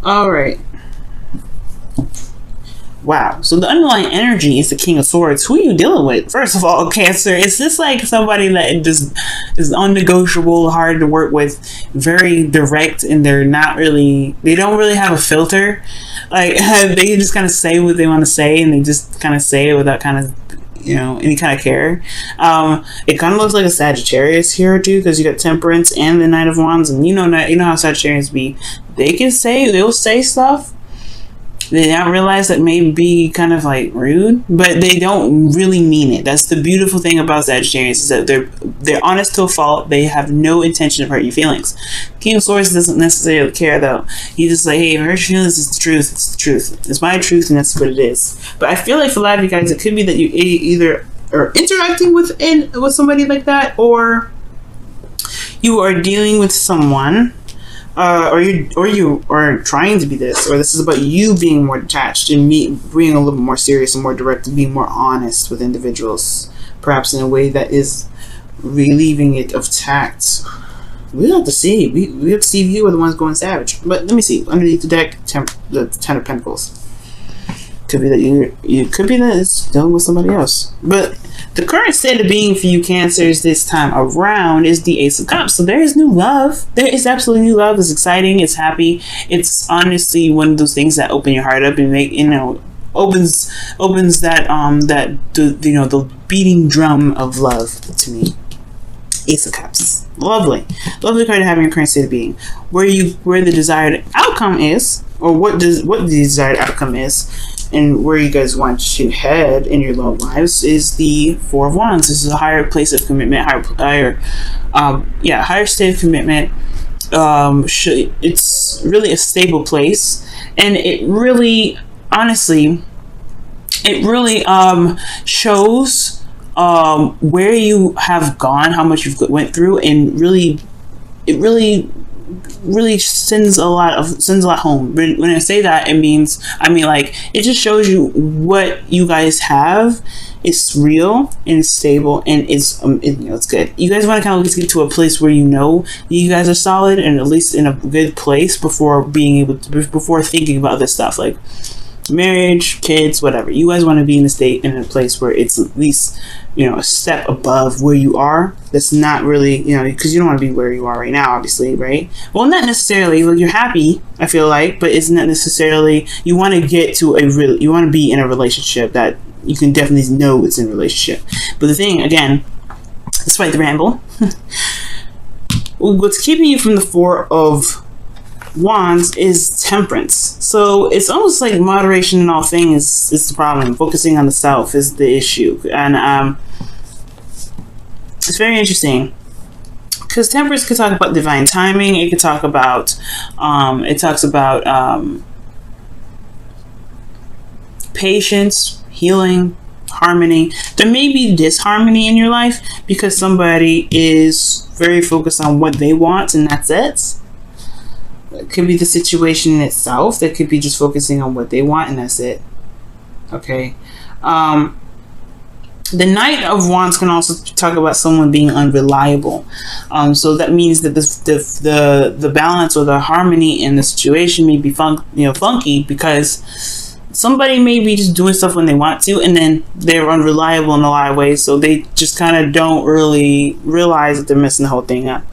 All right. Wow. So the underlying energy is the King of Swords. Who are you dealing with? First of all, Cancer, is this like somebody that just is unnegotiable, hard to work with, very direct, and they don't really have a filter. Like, they just kind of say what they want to say, and they just kind of say it without kind of, any kind of care. It kind of looks like a Sagittarius here too, because you got Temperance and the Knight of Wands, and you know how Sagittarius be. They'll say stuff they don't realize that may be kind of like rude, but they don't really mean it. That's the beautiful thing about Sagittarius, is that they're honest to a fault. They have no intention of hurting your feelings. King of Swords doesn't necessarily care though. He's just like, hey, hurt your feelings is the truth. It's the truth. It's my truth, and that's what it is. But I feel like for a lot of you guys, it could be that you either are interacting with somebody like that, or you are dealing with someone. Or you are trying to be this, or this is about you being more detached and me being a little bit more serious and more direct and being more honest with individuals, perhaps in a way that is relieving it of tact. We'll have to see. We have to see if you are the ones going savage. But let me see. Underneath the deck, the Ten of Pentacles. Could be that you could be that it's dealing with somebody else. But the current state of being for you Cancers this time around is the Ace of Cups. So there is new love. There is absolutely new love. It's exciting. It's happy. It's honestly one of those things that open your heart up and make opens that the beating drum of love to me. Ace of Cups. Lovely card to have in your current state of being. Where the desired outcome is, or what the desired outcome is, and where you guys want to head in your love lives is the Four of Wands. This is a higher place of commitment, higher state of commitment. It's really a stable place, and it really, honestly, shows where you have gone, how much you've went through, and it really sends a lot home. When I say that, I mean like, it just shows you what you guys have. It's real and it's stable, and it's good. You guys want to kind of get to a place where you guys are solid and at least in a good place before thinking about this stuff like marriage, kids, whatever. You guys want to be in a place where it's at least a step above where you are. That's not really because you don't want to be where you are right now, obviously, right? Well, not necessarily. Like, you're happy, I feel like, but it's not necessarily. You want to get to you want to be in a relationship that you can definitely know it's in a relationship. But the thing, again, despite the ramble, what's keeping you from the Four of Wands is Temperance. So it's almost like moderation in all things is the problem. Focusing on the self is the issue, and it's very interesting because Temperance could talk about divine timing. It could talk about patience, healing, harmony. There may be disharmony in your life because somebody is very focused on what they want, and that's it. It could be the situation in itself. That could be just focusing on what they want, and that's it. Okay. The Knight of Wands can also talk about someone being unreliable. So that means that the balance or the harmony in the situation may be funky because somebody may be just doing stuff when they want to, and then they're unreliable in a lot of ways. So they just kind of don't really realize that they're messing the whole thing up.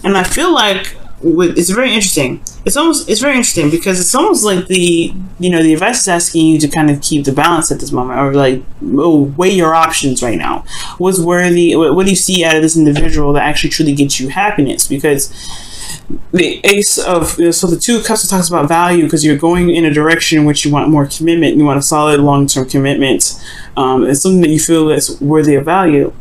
And I feel like it's very interesting. It's very interesting because it's almost like the advice is asking you to kind of keep the balance at this moment, or like weigh your options right now. What's worthy? What do you see out of this individual that actually truly gets you happiness? Because the Ace of so the Two of Cups talks about value, because you're going in a direction in which you want more commitment. You want a solid long-term commitment. It's something that you feel that's worthy of value.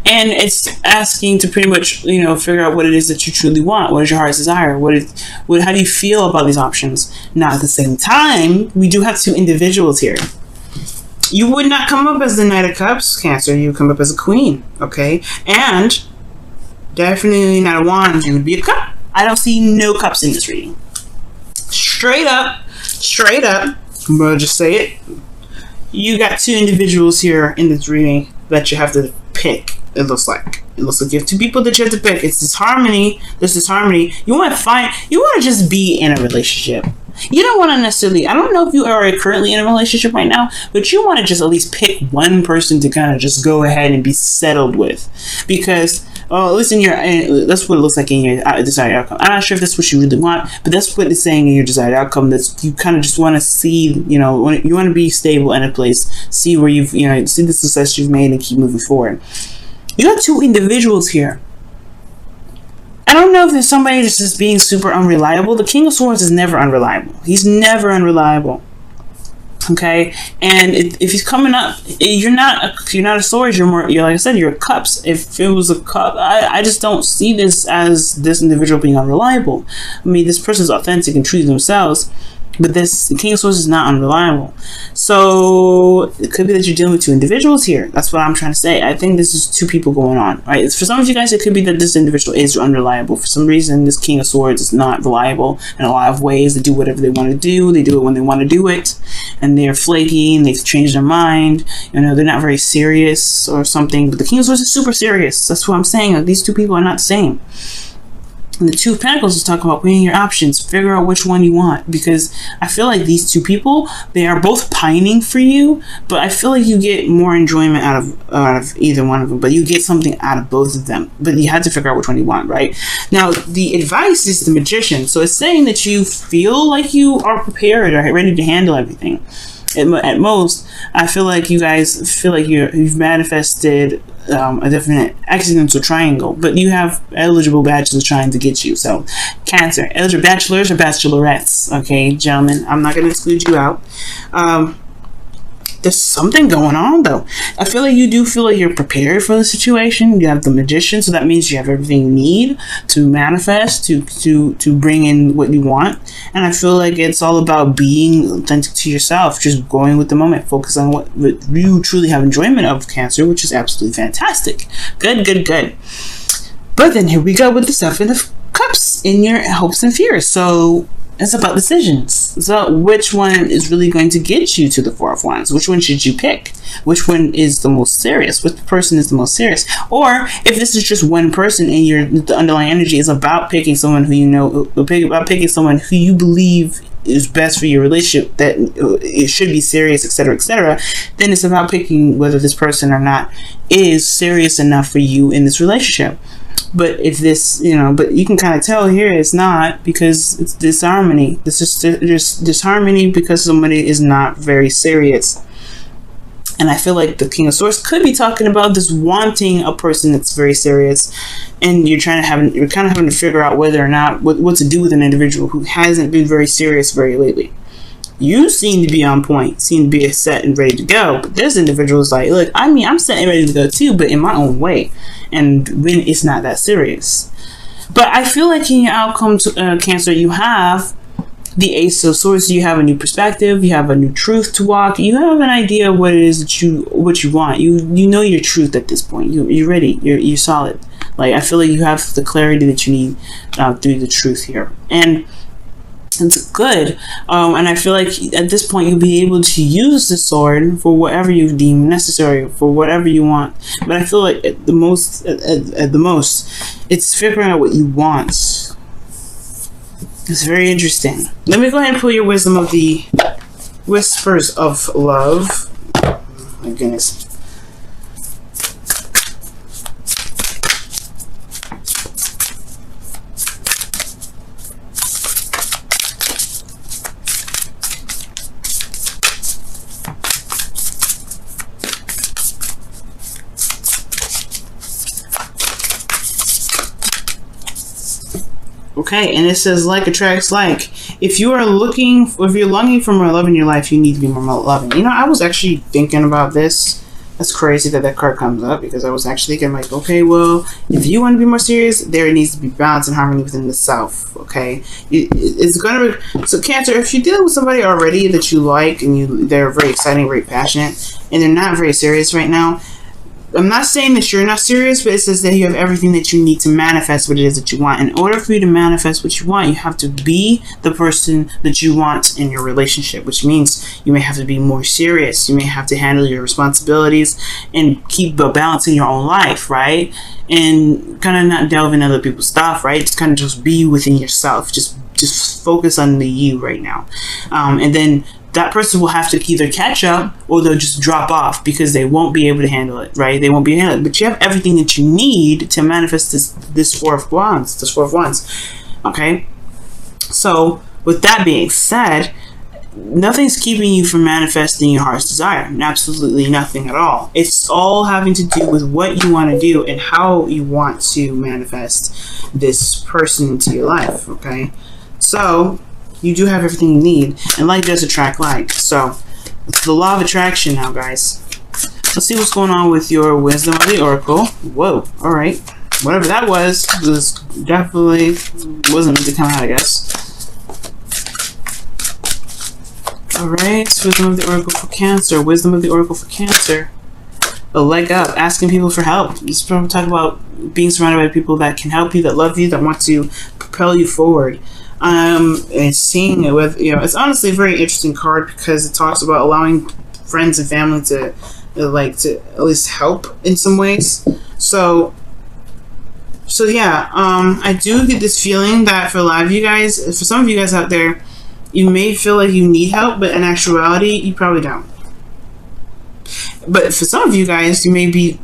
And it's asking to pretty much, figure out what it is that you truly want. What is your heart's desire? How do you feel about these options? Now, at the same time, we do have two individuals here. You would not come up as the Knight of Cups, Cancer. You would come up as a Queen, okay? And definitely not a Wand. You would be a Cup. I don't see no Cups in this reading. Straight up, I'm going to just say it. You got two individuals here in this reading that you have to pick. It looks like you have two people that you have to pick. It's disharmony. There's disharmony. You want to just be in a relationship. You don't want to necessarily, I don't know if you are currently in a relationship right now, but you want to just at least pick one person to kind of just go ahead and be settled with. Because, at least that's what it looks like in your desired outcome. I'm not sure if that's what you really want, but that's what it's saying in your desired outcome. That's you kind of just want to see, you want to be stable in a place, see where see the success you've made and keep moving forward. You got two individuals here. I don't know if there's somebody that's just being super unreliable. The King of Swords is never unreliable. He's never unreliable. Okay, and if he's coming up, you're not a sword. You're like I said, you're a cups. If it was a cup, I just don't see this as this individual being unreliable. I mean, this person's authentic and true to themselves. But the King of Swords is not unreliable. So it could be that you're dealing with two individuals here. That's what I'm trying to say. I think this is two people going on, right? For some of you guys, it could be that this individual is unreliable. For some reason, this King of Swords is not reliable in a lot of ways. They do whatever they want to do. They do it when they want to do it. And they're flaky and they've changed their mind. They're not very serious or something. But the King of Swords is super serious. That's what I'm saying. Like, these two people are not the same. And the Two of Pentacles is talking about weighing your options. Figure out which one you want. Because I feel like these two people, they are both pining for you. But I feel like you get more enjoyment out of either one of them. But you get something out of both of them. But you have to figure out which one you want, right? Now, the advice is the Magician. So it's saying that you feel like you are prepared or ready to handle everything. At most, I feel like you guys feel like you've manifested a definite accidental triangle, but you have eligible bachelors trying to get you. So, Cancer, eligible bachelors or bachelorettes, okay, gentlemen, I'm not going to exclude you out. There's something going on, though. I feel like you do feel like you're prepared for the situation. You have the Magician, so that means you have everything you need to manifest, to bring in what you want. And I feel like it's all about being authentic to yourself, just going with the moment, focus on what you truly have enjoyment of, Cancer, which is absolutely fantastic. Good, good, good. But then here we go with the Seven of Cups in your hopes and fears. So it's about decisions. It's about which one is really going to get you to the Four of Wands. Which one should you pick? Which one is the most serious? Which person is the most serious? Or if this is just one person and the underlying energy is about picking someone who about picking someone who you believe is best for your relationship, that it should be serious, etc., then it's about picking whether this person or not is serious enough for you in this relationship. But if this, but you can kind of tell here it's not, because it's disharmony. This is just disharmony because somebody is not very serious. And I feel like the King of Swords could be talking about this wanting a person that's very serious, and you're kind of having to figure out whether or not what to do with an individual who hasn't been very serious very lately. You seem to be on point, seem to be set and ready to go, but this individual is like, look, I mean, I'm set and ready to go too, but in my own way, and when it's not that serious. But I feel like in your outcome, Cancer, you have the Ace of Swords. You have a new perspective, you have a new truth to walk, you have an idea of what it is that what you want. You know your truth at this point. You're ready. You're solid. Like, I feel like you have the clarity that you need through the truth here, and it's good. And I feel like at this point you'll be able to use the sword for whatever you deem necessary, for whatever you want. But I feel like at the most, it's figuring out what you want. It's very interesting. Let me go ahead and pull your wisdom of the Whispers of Love. Oh my goodness. Okay, and it says like attracts like. If you're longing for more love in your life, you need to be more loving. I was actually thinking about this. That's crazy that card comes up, because I was actually thinking like, okay, well, if you want to be more serious, there needs to be balance and harmony within the self. Okay, it's gonna be so, Cancer. If you're dealing with somebody already that you like and they're very exciting, very passionate, and they're not very serious right now, I'm not saying that you're not serious, but it says that you have everything that you need to manifest what it is that you want. In order for you to manifest what you want, you have to be the person that you want in your relationship, which means you may have to be more serious. You may have to handle your responsibilities and keep a balance in your own life, right? And kind of not delve in other people's stuff, right? Just kind of just be within yourself. Just focus on the you right now. And then that person will have to either catch up or they'll just drop off because they won't be able to handle it, right? They won't be able to handle it. But you have everything that you need to manifest this Four of Wands, okay? So with that being said, nothing's keeping you from manifesting your heart's desire. Absolutely nothing at all. It's all having to do with what you want to do and how you want to manifest this person into your life, okay? So you do have everything you need, and like does attract like. So it's the law of attraction now, guys. Let's see what's going on with your wisdom of the oracle. Whoa, all right, whatever that was definitely wasn't meant to come out, I guess. All right, wisdom of the oracle for Cancer. Wisdom of the oracle for Cancer. A leg up, asking people for help. Just talk about being surrounded by people that can help you, that love you, that want to propel you forward. And seeing it with, it's honestly a very interesting card because it talks about allowing friends and family to at least help in some ways. So yeah, I do get this feeling that for a lot of you guys, for some of you guys out there, you may feel like you need help, but in actuality, you probably don't. But for some of you guys, you may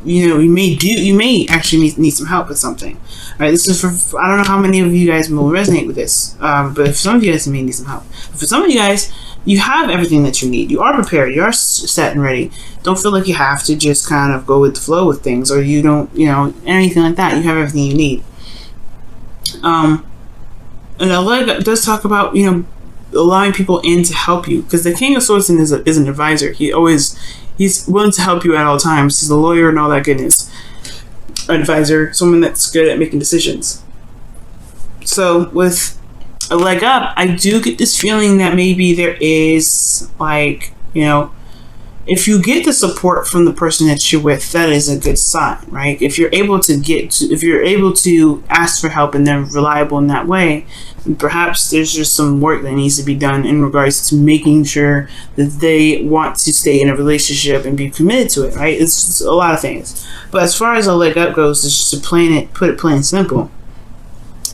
actually need some help with something. All right, this is for, I don't know how many of you guys will resonate with this, but for some of you guys, you may need some help. But for some of you guys, you have everything that you need. You are prepared. You are set and ready. Don't feel like you have to just kind of go with the flow with things, or you don't, anything like that. You have everything you need. And a leg does talk about, allowing people in to help you, because the King of Swords is an advisor. He's willing to help you at all times. He's a lawyer and all that goodness. Advisor, someone that's good at making decisions. So with a leg up, I do get this feeling that maybe there is if you get the support from the person that you're with, that is a good sign, right? If you're able to ask for help and they're reliable in that way, perhaps there's just some work that needs to be done in regards to making sure that they want to stay in a relationship and be committed to it, right? It's just a lot of things. But as far as a leg up goes, it's just to put it plain and simple.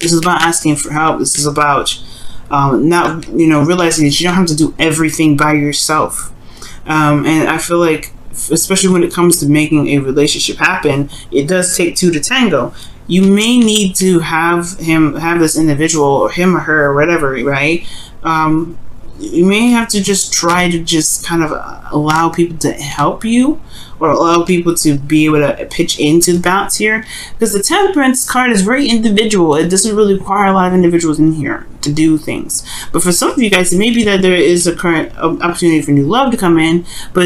This is about asking for help. This is about not realizing that you don't have to do everything by yourself. And I feel like, especially when it comes to making a relationship happen, it does take two to tango. You may need to have this individual, or him or her, or whatever, right? You may have to just try to just kind of allow people to help you, or allow people to be able to pitch into the balance here, because the Temperance card is very individual. It doesn't really require a lot of individuals in here to do things. But for some of you guys, it may be that there is a current opportunity for new love to come in, but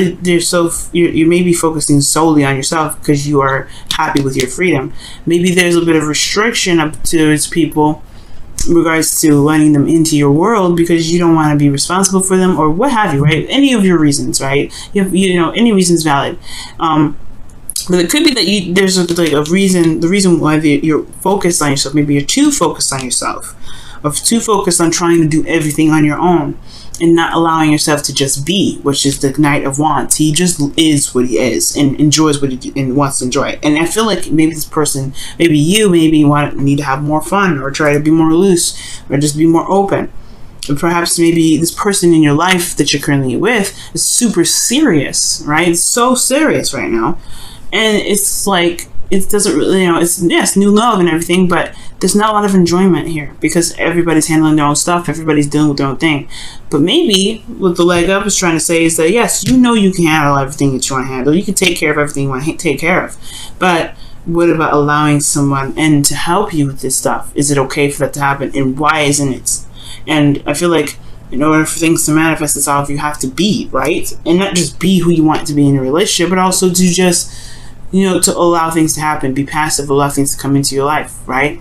you may be focusing solely on yourself because you are happy with your freedom. Maybe there's a bit of restriction up towards people in regards to letting them into your world because you don't want to be responsible for them, or what have you, right? Any of your reasons, right? Any reason is valid. But it could be that there's a reason. The reason why you're focused on yourself, maybe you're too focused on yourself, or too focused on trying to do everything on your own, and not allowing yourself to just be, which is the Knight of Wands. He just is what he is and enjoys what he and wants to enjoy it. And I feel like maybe this person, maybe you need to have more fun, or try to be more loose, or just be more open. And perhaps maybe this person in your life that you're currently with is super serious, right? It's so serious right now. And it's like, it doesn't really, it's new love and everything, but there's not a lot of enjoyment here because everybody's handling their own stuff. Everybody's dealing with their own thing. But maybe what the leg up is trying to say is that, yes, you can handle everything that you want to handle. You can take care of everything you want to take care of. But what about allowing someone in to help you with this stuff? Is it okay for that to happen? And why isn't it? And I feel like in order for things to manifest itself, you have to be, right? And not just be who you want to be in a relationship, but also to just, to allow things to happen, be passive, allow things to come into your life, right?